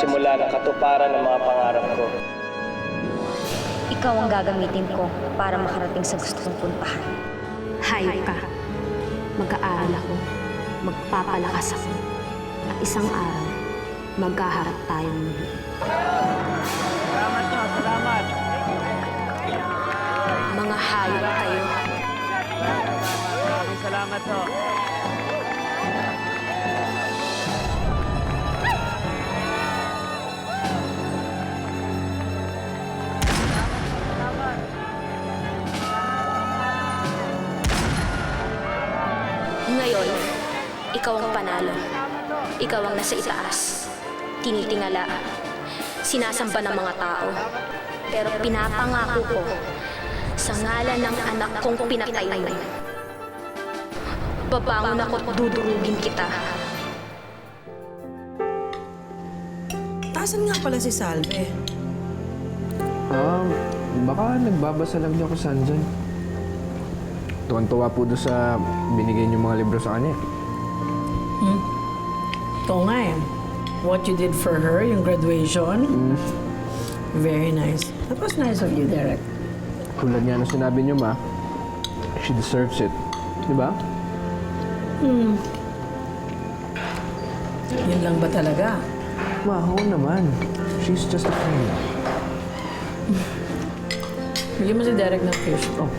magsisimula ng katuparan ng mga pangarap ko. Ikaw ang gagamitin ko para makarating sa gusto kong puntahan. Hayop ka. Mag-aaral ako. Magpapalakas ako. At isang araw, magkaharap tayong muli. Salamat po, salamat. Mga hayop kayo. Maraming salamat po. Ngayon, ikaw ang panalo. Ikaw ang nasa itaas. Tinitingala. Sinasamba ng mga tao. Pero pinapangako ko, sa ngalan ng anak kong pinatay mo, babangon ako at dudurugin kita. Asan nga pala si Salve? Baka nagbabasa lang niya kung saan dyan. Tuwan-tuwa po doon sa binigay niyo mga libro sa kanya. Ito nga eh. What you did for her, yung graduation. Very nice. That was nice of you, Derek. Tulad nga nung sinabi niyo, Ma, she deserves it. Di ba? Yun lang ba talaga? Ma, oo naman. She's just a friend. Bigyan mo si Derek ng fish. Oh,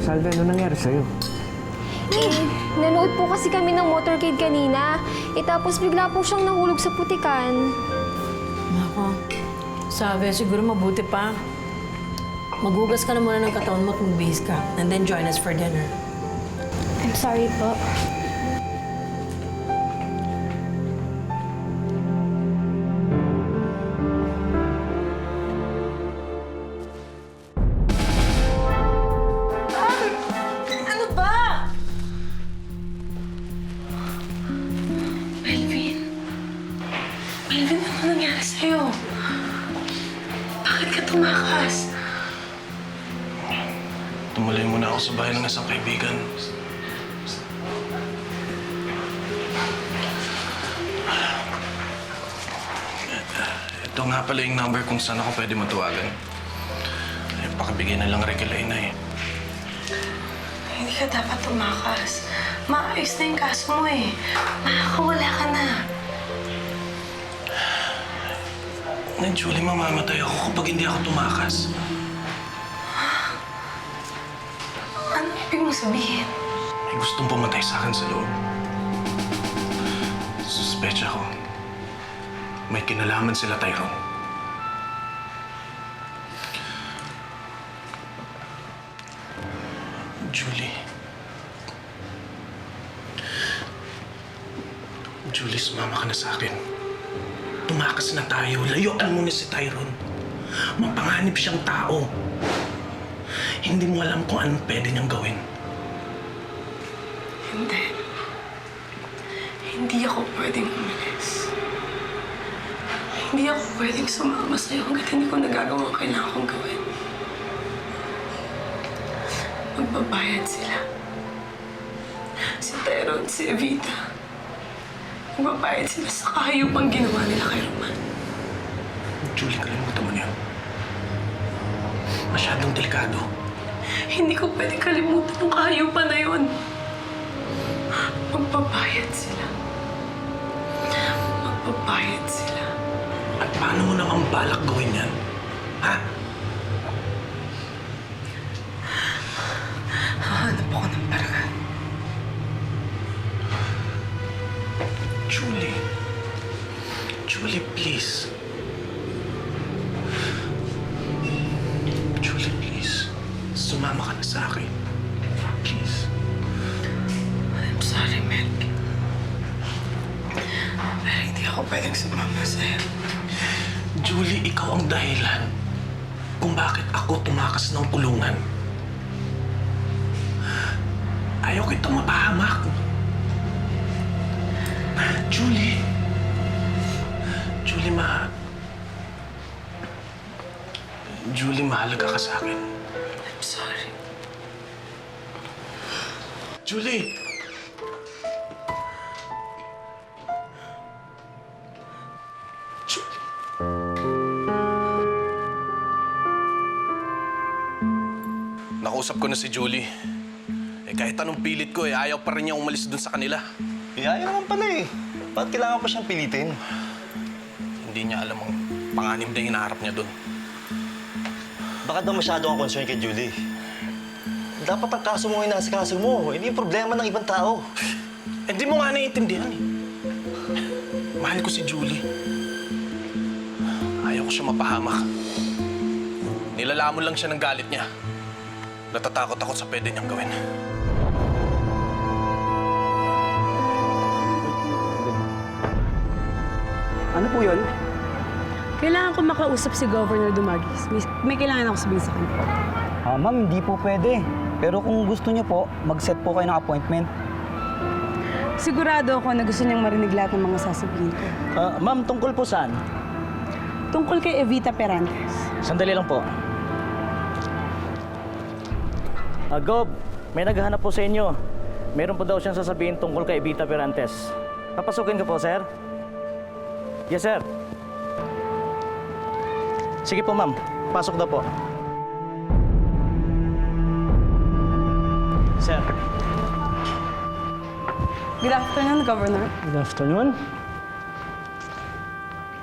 Salve, ano nangyari sa'yo? Nanood po kasi kami ng motorcade kanina. Tapos bigla po siyang nahulog sa putikan. Nako. Sabi, siguro mabuti pa. Maghugas ka na muna ng katawan mo at magbihis ka. And then join us for dinner. I'm sorry po. Ano ba? Melvin? Melvin, ano nangyari sa'yo? Bakit ka tumakas? Tumuloy muna ako sa bahay ng isang kaibigan. Ito nga pala yung number kung saan ako pwede matawagan. Pakibigay na lang regulay na eh. Hindi ka dapat tumakas. Maayos na yung kaso mo eh. Makakawala ka na. Julie, mamamatay ako kapag hindi ako tumakas. Ano ibig mo sabihin? May gustong pumatay sa akin sa loob. Suspecha ko. May kinalaman sila, Tyrone. Julie. Julie, sumama ka na sa akin. Tumakas na tayo. Layuan mo na si Tyrone. Mapanganib siyang tao. Hindi mo alam kung anong pwede niyang gawin. Hindi. Hindi ako pwedeng umalis. Hindi ako pwedeng sumama sa'yo hanggat hindi ko nagagawa ang kailangan kong gawin. Magbabayad sila. Si Tyrone, si Evita. Magbabayad sila sa kahayupang ginawa nila kay Roman. Julie, kalimutan mo na yun. Masyadong delikado. Hindi ko pwedeng kalimutan yung kahayupan na yun. Magbabayad sila. Magbabayad sila. At paano mo namang balak gawin yan? Ha? Hahanap ako ng paraan. Julie. Julie, please. Julie, please. Sumama ka na sa akin. Please. I'm sorry, Mel. Pero hindi ako pwedeng sumama sa'yo. Julie, ikaw ang dahilan kung bakit ako tumakas ng kulungan. Ayaw kitang mapahamak. Julie. Julie, mahalaga ka sa akin. I'm sorry. Julie! Julie! Nakausap ko na si Julie. Kahit anong pilit ko ayaw pa rin niya umalis dun sa kanila. Ayaw naman pala eh. Bakit kailangan pa siyang pilitin? Hindi niya alam ang panganib na hinaharap niya dun. Baka daw masyado ang concern kay Julie. Dapat ang kaso mo ay nasa kaso mo. Hindi yung problema ng ibang tao. Hindi mo nga naiintindihan eh. Mahal ko si Julie. Ayaw ko siya mapahamak. Nilalamon lang siya ng galit niya. Natatakot ako sa pwede niyang gawin. Ano po yun? Kailangan ko makausap si Governor Dumagis. May kailangan ako sabihin sa kanya. Ma'am, hindi po pwede. Pero kung gusto niyo po, mag-set po kayo ng appointment. Sigurado ako na gusto niyang marinig lahat ng mga sasabihin ko. Ma'am, tungkol po saan? Tungkol kay Evita Perantes. Sandali lang po. Gob, may naghahanap po sa inyo. Meron po daw siyang sasabihin tungkol kay Evita Perantes. Papasukin ko po, sir. Yes, sir. Sige po, ma'am. Pasok daw po. Sir. Good afternoon, Governor. Good afternoon.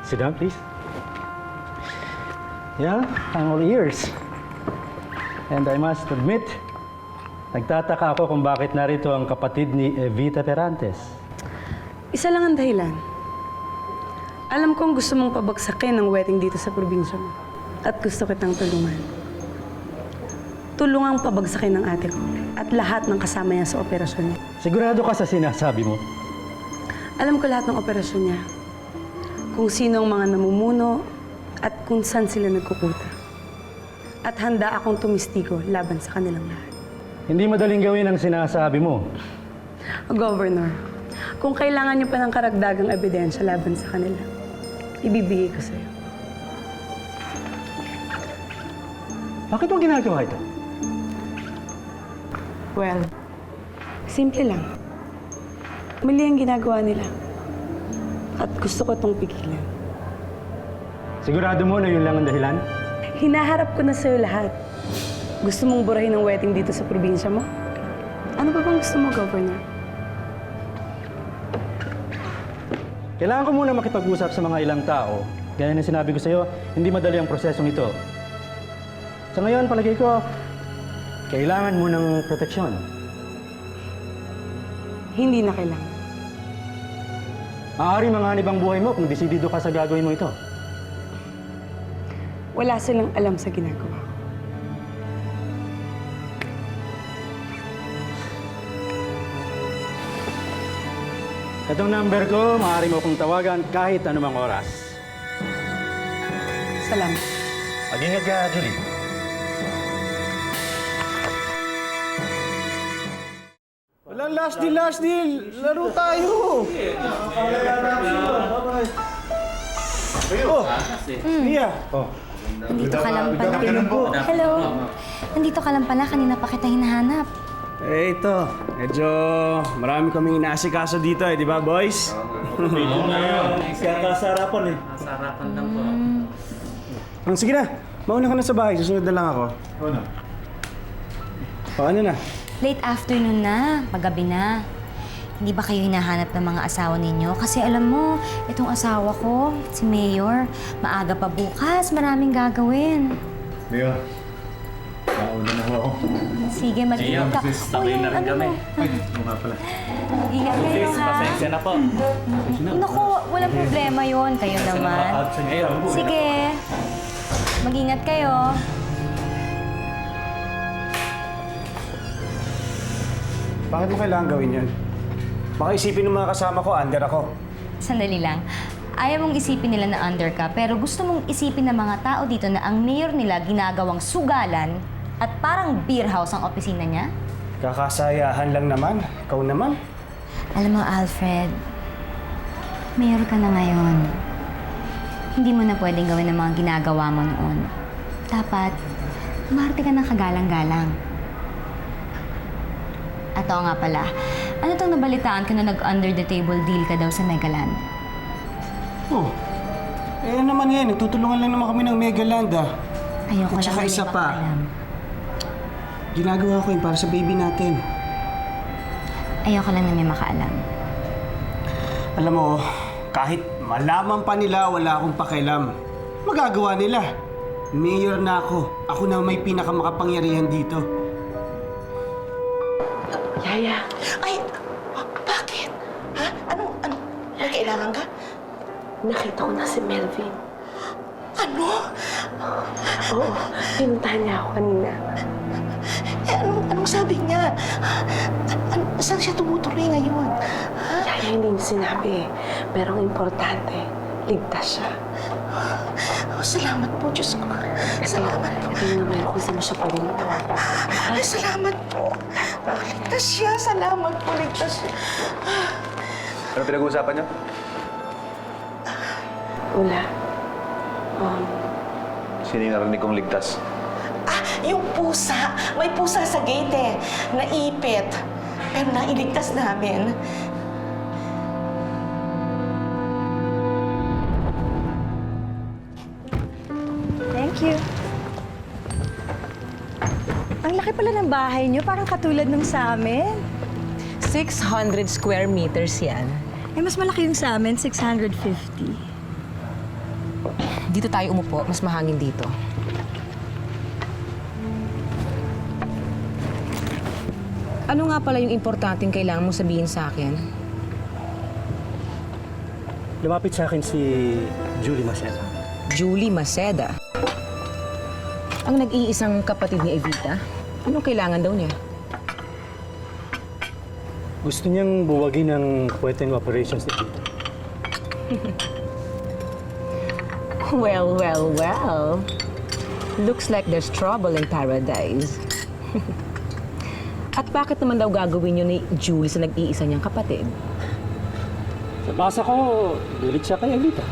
Sit down, please. Yeah, I'm all ears. And I must admit, nagtataka ako kung bakit narito ang kapatid ni Evita Perantes. Isa lang ang dahilan. Alam kong gusto mong pabagsakin ang wedding dito sa probinsya mo. At gusto kitang tulungan. Tulungang pabagsakin ng ate ko at lahat ng kasama niya sa operasyon niya. Sigurado ka sa sinasabi mo? Alam ko lahat ng operasyon niya. Kung sino ang mga namumuno at kung saan sila nagkukuta. At handa akong tumistigo laban sa kanilang lahat. Hindi madaling gawin ang sinasabi mo. Governor, kung kailangan niyo pa ng karagdagang ebidensya laban sa kanila, ibibigay ko sa'yo. Bakit mo ginagawa ito? Well, simple lang. Mali ang ginagawa nila. At gusto ko itong pigilan. Sigurado mo na yun lang ang dahilan? Hinaharap ko na sa'yo lahat. Gusto mong burahin ang wedding dito sa probinsya mo? Ano ba bang gusto mo, Governor? Kailangan ko muna makipag-usap sa mga ilang tao. Gaya ng sinabi ko sa'yo, hindi madali ang prosesong ito. Sa ngayon, palagay ko, kailangan mo ng proteksyon. Hindi na kailangan. Maaaring manganib ang buhay mo kung desidido ka sa gagawin mo ito. Wala silang alam sa ginagawa ko. Itong number ko, maaari mo kong tawagan kahit anumang oras. Salamat. Mag-ingat ka, Julie. Walang last deal. Laro tayo. Mia. Nandito ka lang pala. Hello. Nandito ka lang pala. Kanina pa kita hinahanap. Eh, ito. Medyo marami kaming inaasikaso dito di ba, boys? Kaya kasarapan Kasarapan lang po. Sige na. Mauna ka na sa bahay. Susunod na lang ako. Paano na? Late afternoon na. Paggabi na. Hindi ba kayo hinahanap ng mga asawa ninyo? Kasi alam mo, itong asawa ko, si Mayor, maaga pa bukas. Maraming gagawin. Mayor, nauna na ako. Sige, mag-ingat ka. Uy, yung ano mo. Mag-ingat kayo, ha? Pasensya na po. Naku, walang problema yon. Kayo naman. Sige. Mag-ingat kayo. Bakit mo kailangan gawin yun? Baka isipin ng mga kasama ko, under ako. Sandali lang. Ayaw mong isipin nila na under ka, pero gusto mong isipin ng mga tao dito na ang mayor nila ginagawang sugalan at parang beer house ang opisina niya? Kakasayahan lang naman. Ikaw naman. Alam mo, Alfred, mayor ka na ngayon. Hindi mo na pwedeng gawin ang mga ginagawa mo noon. Dapat, umarte ka ng kagalang-galang. At oo nga pala, ano tong nabalitaan ka na nag-under the table deal ka daw sa Megaland? Oh. Eh naman yan, nagtutulungan lang naman kami ng Megaland Ayoko At lang saka na may isa pa. makalam. Ginagawa ko yun para sa baby natin. Ayoko lang na may makaalam. Alam mo, kahit malaman pa nila wala akong pakialam, magagawa nila. Mayor na ako. Ako na may pinakamakapangyarihan dito. Yaya. Ay, bakit? Ha? Ano? May kailangan ka? Nakita ko na si Melvin. Ano? Oo, pinuntahan niya ako kanina. Eh, anong sabi niya? Saan siya tumutuloy ngayon? Yaya, hindi niya sinabi. Pero ang importante, ligtas siya. Oh, salamat po, Diyos ko. Salamat po. Ito yung numero kung saan siya pwedeng tawagan. Ay, salamat po. Ligtas siya. Salamat po, ligtas siya. Ano pinag-uusapan niyo? Wala. Sino yung narinig kong ligtas? Yung pusa. May pusa sa gate eh. Naipit. Pero nailigtas namin. Thank you. Ang laki pala ng bahay niyo, parang katulad ng sa amin. 600 square meters yan. Eh, mas malaki yung sa amin, 650. Dito tayo umupo, mas mahangin dito. Ano nga pala yung importanteng kailangan mong sabihin sa akin? Lumapit sa akin si Julie Maceda. Julie Maceda? Ang nag-iisang kapatid ni Evita? Anong kailangan daw niya? Gusto niyang buwagin ang Puweten operations ni Evita. Well. Looks like there's trouble in paradise. At bakit naman daw gagawin yun ni Julie sa nag-iisa niyang kapatid? Sa basa ko, bilit siya kay Evita.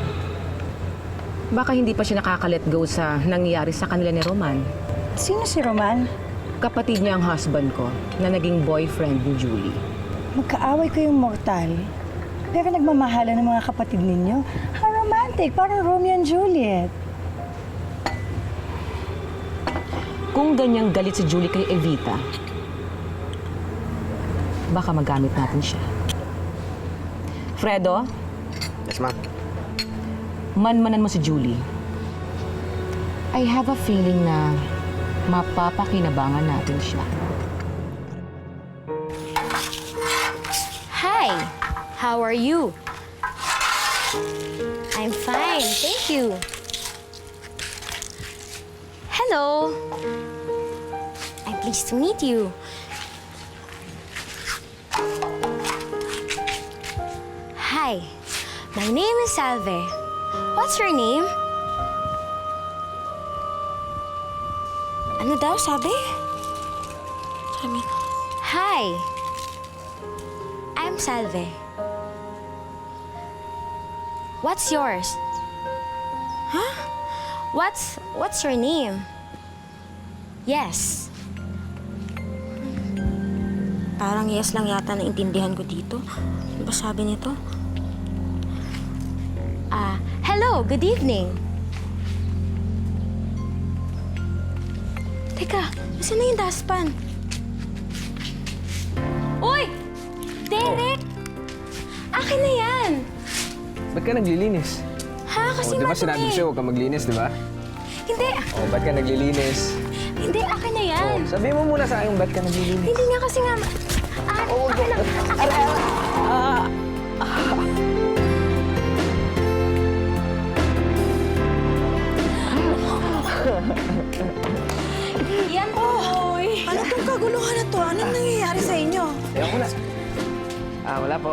Baka hindi pa siya nakaka-let go sa nangyayari sa kanila ni Roman. Sino si Roman? Kapatid niya ang husband ko, na naging boyfriend ni Julie. Magkaaway kayong mortal. Pero nagmamahalan ng mga kapatid ninyo. How romantic, parang Romeo and Juliet. Kung ganyang galit si Julie kay Evita, baka magamit natin siya. Fredo? Yes, ma'am. Manmanan mo si Julie. I have a feeling na mapapakinabangan natin siya. Hi! How are you? I'm fine, thank you. Hello! I'm pleased to meet you. Hi, my name is Salve. What's your name? Ano daw sabi? Hi, I'm Salve. What's yours? Huh? What's your name? Yes. Parang yes lang yata naintindihan ko dito. Ano ba sabi nito? Hello, good evening. Teka, saan na yung dustpan? Uy! Derek! Akin na yan! Ba't ka naglilinis? Ha? Kasi Di ba madumi. sinabi ko sa'yo huwag ka maglinis, di ba? Hindi. Ba't ka naglilinis? Hindi, akin na yan. Sabihin mo muna sa akin ba't ka naglilinis. Hindi nga kasi nga... akin na. Akin na. Yan po, boy. Ano tong kaguluhan na to? Anong nangyayari sa inyo? Ewan ko na. Wala po.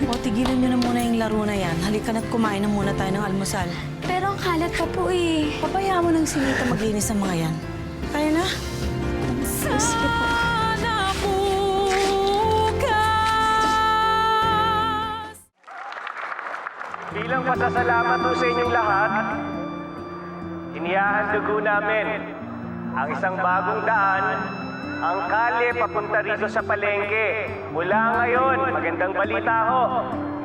O, tigilan nyo na muna yung laro na yan. Halika na't kumain na muna tayo ng almusal. Pero ang kalat pa po eh. Pabayaan mo ng sinita maglinis ng mga yan. Kaya na? Sige po. Bilang pasasalamat po sa inyong lahat, inihahandog namin ang isang bagong daan, ang kalye papunta rito sa palengke. Mula ngayon, magandang balita ho,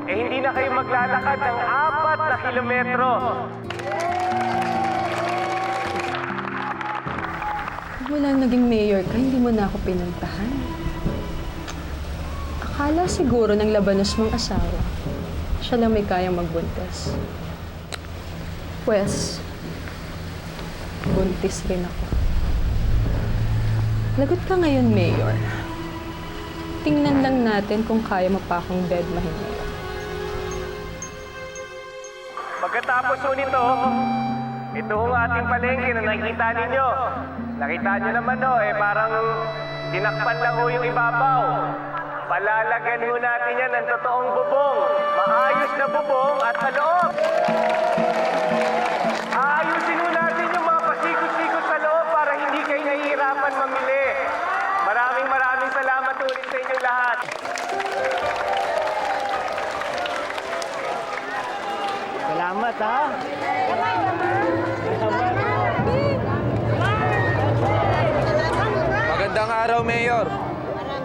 hindi na kayo maglalakad ng 4 na kilometro. Mula naging mayor ka, hindi mo na ako pinuntahan. Akala siguro ng labanos mong asawa, siya lang may kayang magbuntis. Pwes, buntis rin ako. Lagot ka ngayon, Mayor. Tingnan lang natin kung kaya mo pa akong bedmahin ngayon. Pagkatapos po nito, ito ang ating palengke na nakikita ninyo. Nakita nyo naman parang tinakpan lang yung ibabaw. Palalagyan ho natin yan ng totoong bubong. Maayos na bubong at sa loob. Aayusin ho natin yung mga pasikot-sikot sa loob para hindi kayo nahihirapan mamili. Maraming salamat ulit sa inyong lahat. Salamat ha. Magandang araw, Mayor.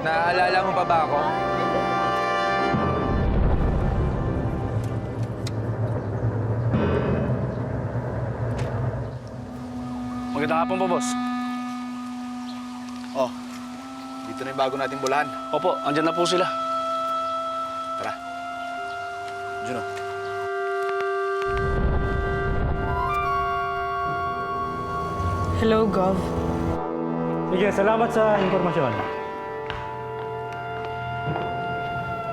Naaalala mo pa ba ako? Magandang hapon po, boss. Oh, dito na yung bago nating bulahan. Opo, andyan na po sila. Tara. Juno. Hello, Gov. Sige, salamat sa impormasyon.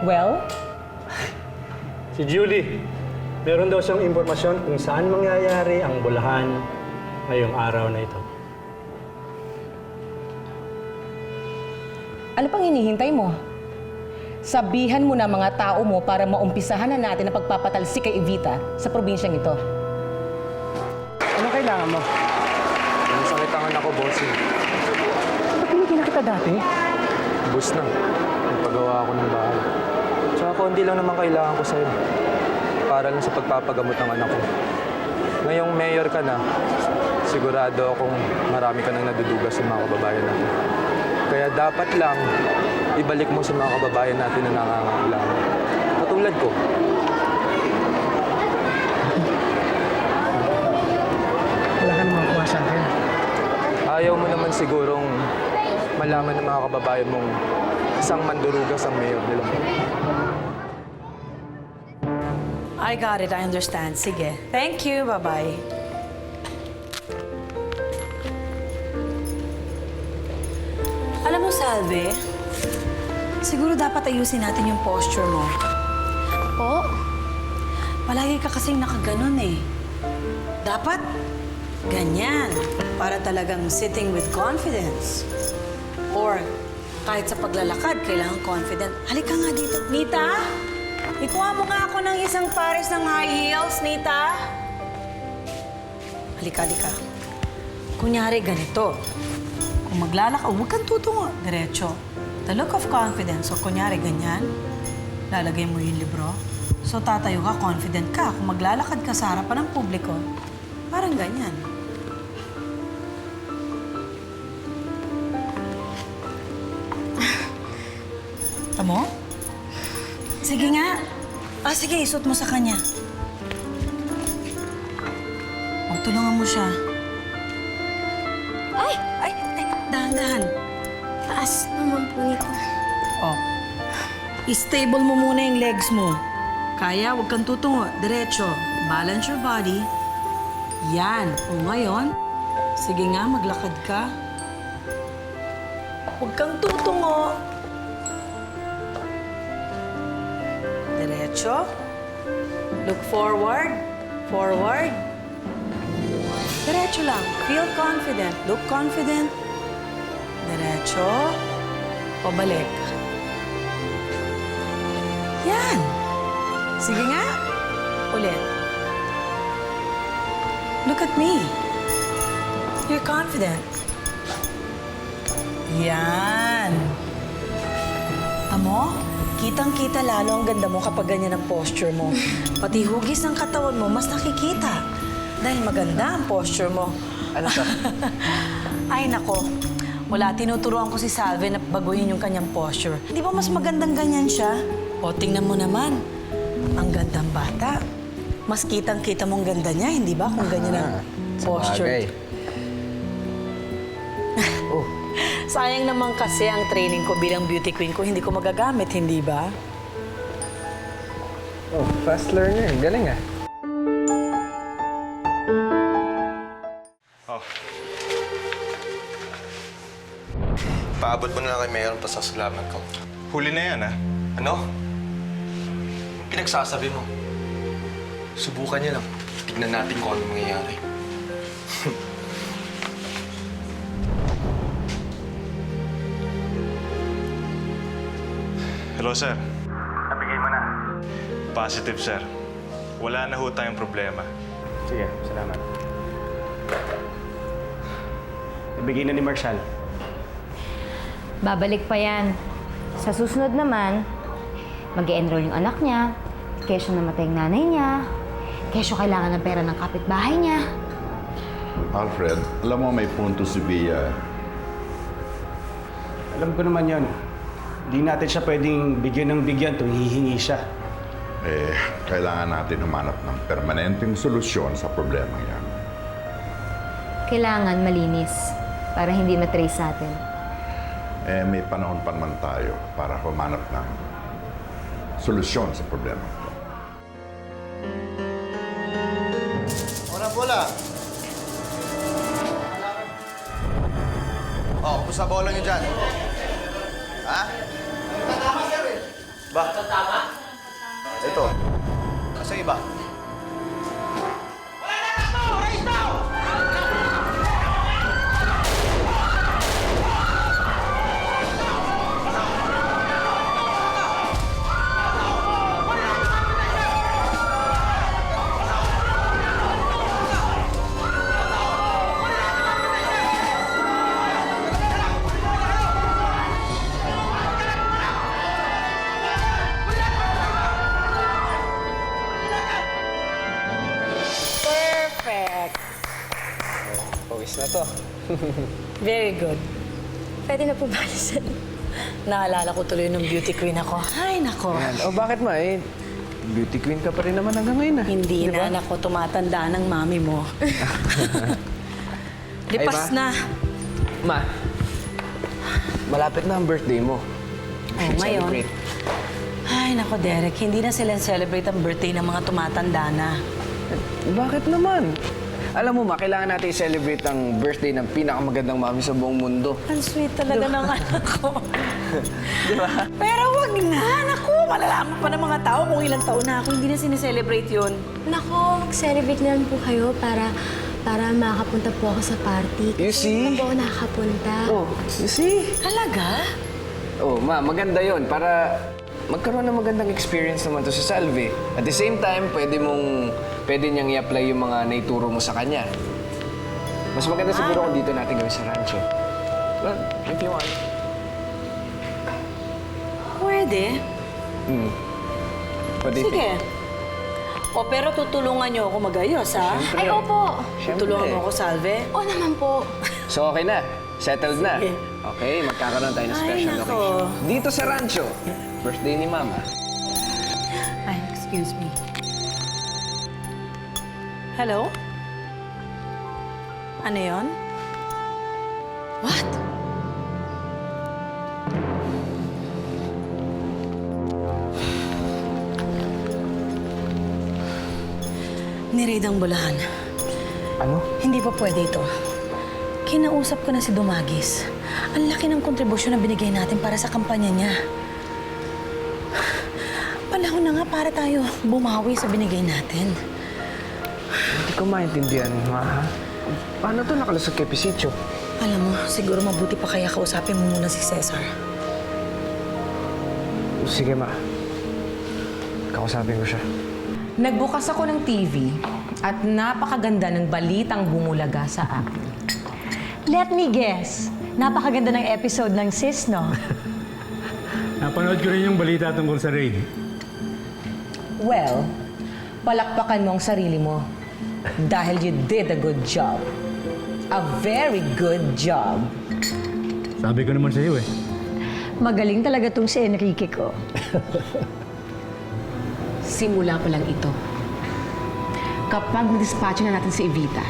Well? Si Julie, meron daw siyang impormasyon kung saan mangyayari ang bulahan ngayong araw na ito. Ano pang hinihintay mo? Sabihan mo na mga tao mo para maumpisahan na natin ang pagpapatalsik kay Evita sa probinsyang ito. Ano kailangan mo? Ang sakitangan ako, bossing. Ba't pinigyan na kita dati? Bus na. Nagpagawa ako ng bahay. Tsaka konti lang naman kailangan ko sa'yo. Para lang sa pagpapagamot ng anak ko. Ngayong mayor ka na, sigurado akong marami ka nang nadudugas sa mga kababayan natin. Kaya dapat lang ibalik mo sa mga kababayan natin na nangangailangan. Katulad ko. Wala ka naman kuha sa akin. Ayaw mo naman sigurong malaman ng mga kababayan mong isang mandurugas ang mayor nila. I got it. I understand. Sige. Thank you. Bye-bye. Alam mo, Salve, siguro dapat ayusin natin yung posture mo. Po? Palagi ka kasing nakaganon eh. Dapat ganyan para talagang sitting with confidence. Or kahit sa paglalakad, kailangan confident. Halika nga dito. Nita, ikuha mo nga ako ng isang pares ng high heels, Nita. Halika. Kunyari ganito. Kung maglalakad, huwag kang tutungo. Diretso. The look of confidence. So, kunyari ganyan, lalagay mo yung libro. So, tatayo ka, confident ka. Kung maglalakad ka sa harapan ng publiko, parang ganyan. Tamo? Sige nga. Sige, isuot mo sa kanya. O, tulungan mo siya. Ay, dahan-dahan. Taas naman po nito. O, i-stable mo muna yung legs mo. Kaya, huwag kang tutungo. Diretso. Balance your body. Yan. O, ngayon, sige nga, maglakad ka. Huwag kang tutungo. Diretso. Look forward. Forward. Diretso lang. Feel confident. Look confident. Diretso. Pabalik. Yan. Sige nga. Ulit. Look at me. You're confident. Yan. Amo? Kitang-kita lalo ang ganda mo kapag ganyan ang posture mo. Pati hugis ng katawan mo, mas nakikita. Dahil maganda ang posture mo. Ano ka? Ay, nako. Wala, tinuturuan ko si Salve na baguhin yung kanyang posture. Di ba mas magandang ganyan siya? O, tingnan mo naman. Ang gandang bata. Mas kitang-kita mong ganda niya, hindi ba? Kung ganyan ang posture. Oh. Sayang naman kasi ang training ko bilang beauty queen ko, hindi ko magagamit, hindi ba? Oh, fast learner. Galing ah. Oh. Paabot mo na lang kay Mayor ang pasasalamat ko. Huli na yan, ha? Ano? Pinagsasabi mo. Subukan niya lang. Tignan natin kung ano mangyayari. Hello, sir. Nabigay mo na. Positive, sir. Wala na ho tayong problema. Sige, salamat. Ibigay na ni Marshall. Babalik pa yan. Sa susunod naman, mag-e-enroll yung anak niya, kesyo namatay yung nanay niya, kesyo kailangan ng pera ng kapitbahay niya. Alfred, alam mo may punto si Bea. Alam ko naman yon. Hindi natin siya pwedeng bigyan ng bigyan tuwing hihingi siya. Kailangan natin humanap ng permanenteng solusyon sa problema yan. Kailangan malinis para hindi matrace sa atin. May panahon pa naman tayo para humanap ng solusyon sa problema. Bola. Oh, kumusta bola niyo dyan? Ha? Tama, sir. Ba? Tama? Ito. Kasi iba. Wala na ako! Raise down! Perfect. Pawis na to. Very good. Pwede na po ba, Lizelle? Naalala ko tuloy ng beauty queen ako. Ay, nako. Yan. Oh, bakit ma? Beauty queen ka pa rin naman hanggang ngayon ah. Hindi Di ba? na, nako. Tumatanda ng mami mo. Lipas Ay, na. Ma, malapit na ang birthday mo. Oh, ngayon. Celebrate. Ay, nako, Derek. Hindi na sila celebrate ang birthday ng mga tumatanda na. Bakit naman? Alam mo ma, kailangan natin i-celebrate ang birthday ng pinakamagandang mami sa buong mundo. Ang sweet talaga ng anak ko. Di ba? Pero wag na, naku. Malalaman pa ng mga tao kung ilang taon na ako. Hindi na sineselebrate yun. Nako, mag-celebrate na lang po kayo para makapunta po ako sa party. You see? Hindi po ako nakakapunta. Oh, you see? Talaga? Oh, ma, maganda yon para magkaroon ng magandang experience naman to sa Salve. At the same time, pwede niyang i-apply yung mga naituro mo sa kanya. Mas maganda siguro kung dito natin gawin sa rancho. Well, if you want. Pwede. What do you Sige. think? O, pero tutulungan niyo ako mag-ayos, ha? Ay, opo. Tutulungan mo ako, Salve? Oo naman po. So, okay na? Settled na? Sige. Okay, magkakaroon tayo ng Ay, special nako. occasion. Dito sa rancho. Birthday ni Mama. Ay, excuse me. Hello? Ano yon? What? Ni-raid ang bulahan. Ano? Hindi pa pwede ito. Kinausap ko na si Dumagis. Ang laki ng kontribusyon na binigay natin para sa kampanya niya. Panahon na nga para tayo bumawi sa binigay natin. Hindi ko maintindihan, Ma, ha? Paano to nakalusot kay Pisitio? Alam mo, siguro mabuti pa kaya kausapin mo muna si Cesar. Sige, Ma. Kausapin ko siya. Nagbukas ako ng TV at napakaganda ng balitang bumulaga sa akin. Let me guess. Napakaganda ng episode ng Sis, no? Napanood ko rin yung balita tungkol sa raid. Well, palakpakan mo ang sarili mo dahil you did a good job. A very good job. Sabi ko naman sa iyo eh. Magaling talaga tong si Enrique ko. Simula pa lang ito. Kapag na-dispatch na natin si Evita,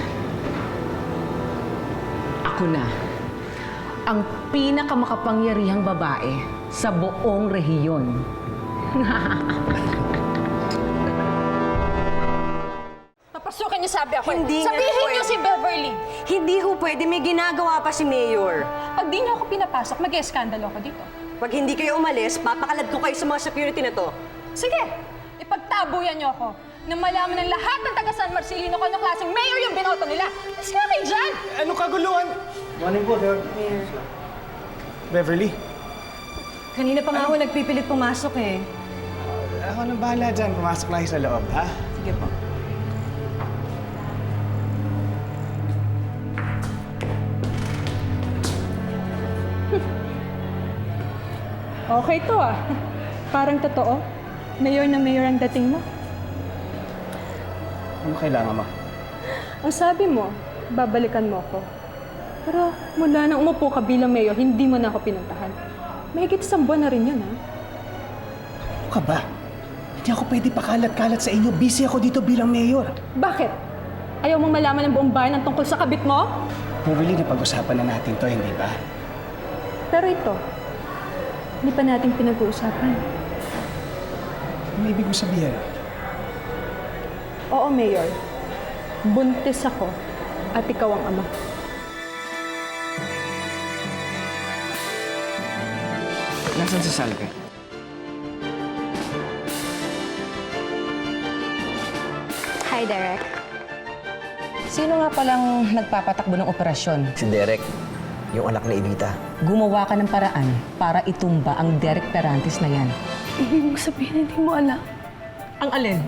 ako na ang pinakamakapangyarihang babae sa buong rehiyon. Papasukin niyo sabi ako. Hindi Sabihin nga niyo pwede. si Beverly. Hindi ho pwede, may ginagawa pa si Mayor. Pag di niyo ako pinapasok, mag-eskandalo ako dito. Pag hindi kayo umalis, papakalad ko kayo sa mga security na to. Sige, ipagtabuyan niyo ako na malaman ng lahat ng taga San Marcelino kung anong klaseng mayor yung binoto nila. Mas nga kayo dyan! Anong kaguluhan? Morning po, sir. Beverly. Kanina pa nga ako nagpipilit pumasok eh. Ako na bahala dyan. Pumasok lang sa loob, ha? Sige po. Okay to ah. Parang totoo. Mayor na mayor ang dating mo. Ano kailangan mo? Ang sabi mo, babalikan mo ako. Pero mula nang umupo ka bilang mayor, hindi mo na ako pinuntahan. Mahigit 1 buwan na rin yun, ha? Ano ka ba? Hindi ako pwede pakalat-kalat sa inyo. Busy ako dito bilang mayor. Bakit? Ayaw mong malaman ng buong bayan ang tungkol sa kabit mo? Beverly, napag-usapan na natin to, hindi ba? Pero ito, hindi pa natin pinag-uusapan. Ano ibig mo sabihin? Oo, Mayor. Buntis ako at ikaw ang ama. Nasaan si Salve? Hi, Derek. Sino nga palang nagpapatakbo ng operasyon? Si Derek, yung anak ni Evita. Gumawa ka ng paraan para itumba ang Derek Perantes na yan. Ibig mong sabihin, hindi mo alam. Ang alin?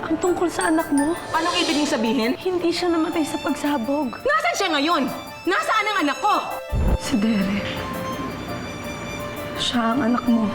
Ang tungkol sa anak mo. Anong ibig mong sabihin? Hindi siya namatay sa pagsabog. Nasaan siya ngayon? Nasaan ang anak ko? Si Derek. Siya ang anak mo.